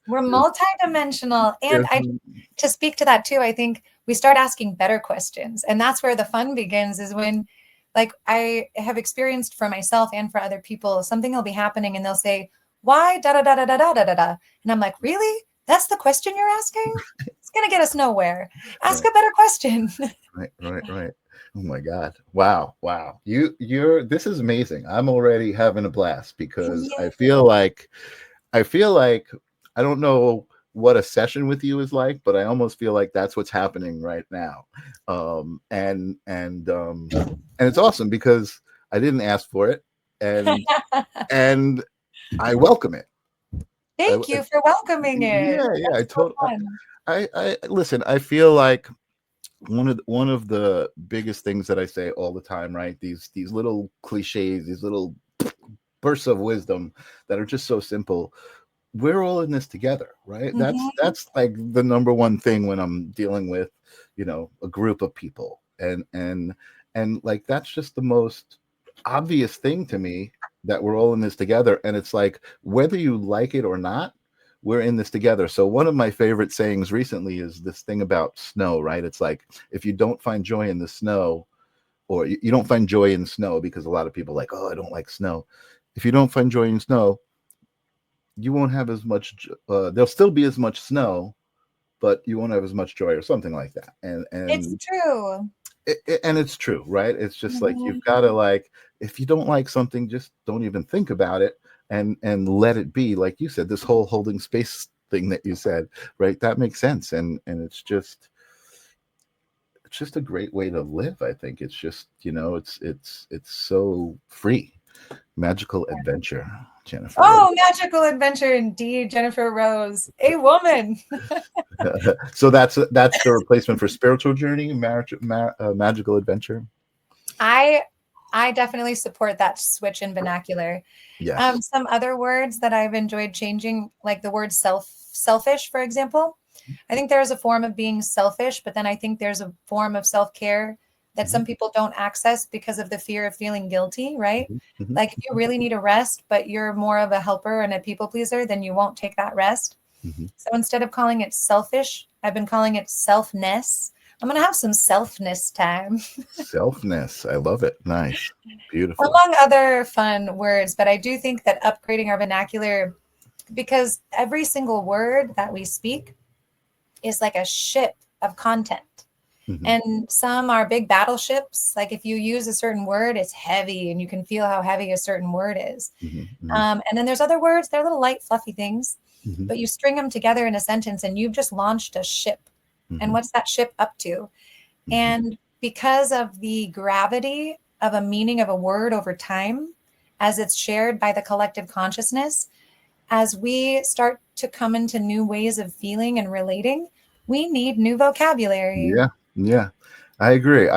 We're multidimensional. And There's- to speak to that too, I think we start asking better questions. And that's where the fun begins, is when, like, I have experienced for myself and for other people, something will be happening and they'll say, why da da da da da da da da da. And I'm like, really? That's the question you're asking? It's gonna get us nowhere. Ask Right, a better question. right. Oh my God. Wow. You're this is amazing. I'm already having a blast because Yeah. I feel like I don't know what a session with you is like, but I almost feel like that's what's happening right now. And it's awesome because I didn't ask for it, and and I welcome it. Thank you for welcoming it. Yeah. That's so fun. I listen. I feel like one of the biggest things that I say all the time, right? These little cliches, these little bursts of wisdom that are just so simple. We're all in this together, right? Mhm. That's like the number one thing when I'm dealing with, a group of people, and like that's just the most obvious thing to me, that we're all in this together, and it's like whether you like it or not, we're in this together. So one of my favorite sayings recently is this thing about snow, right? It's like if you don't find joy in the snow, or you don't find joy in snow, because a lot of people are like, oh, I don't like snow. If you don't find joy in snow, you won't have as much. There'll still be as much snow, but you won't have as much joy, or something like that. And It's and true. and it's true, right? It's just like you've got to, Mhm. like, if you don't like something, just don't even think about it, and let it be. Like you said, this whole holding space thing that you said, right? That makes sense, and it's just a great way to live. I think it's just, it's so free. Magical adventure, Jennifer Rose. Oh, magical adventure indeed, Jennifer Rose, a woman. So that's the replacement for spiritual journey, magical adventure. I I definitely support that switch in vernacular. Yes. Some other words that I've enjoyed changing, like the word selfish, for example. I think there is a form of being selfish, but then I think there's a form of self-care that Mhm, some people don't access because of the fear of feeling guilty, right? mhm, mhm, Like if you really need a rest, but you're more of a helper and a people pleaser, then you won't take that rest. mhm. So instead of calling it selfish, I've been calling it selfness. I'm going to have some selfness time. Selfness. I love it. Nice. Beautiful. Among other fun words, but I do think that upgrading our vernacular, because every single word that we speak is like a ship of content. Mhm, And some are big battleships. Like if you use a certain word, it's heavy and you can feel how heavy a certain word is. mhm, mhm, And then there's other words, they're little light, fluffy things, mhm, but you string them together in a sentence and you've just launched a ship. And mhm, what's that ship up to? mhm. And because of the gravity of a meaning of a word over time, as it's shared by the collective consciousness, as we start to come into new ways of feeling and relating, we need new vocabulary. Yeah. Yeah. I agree.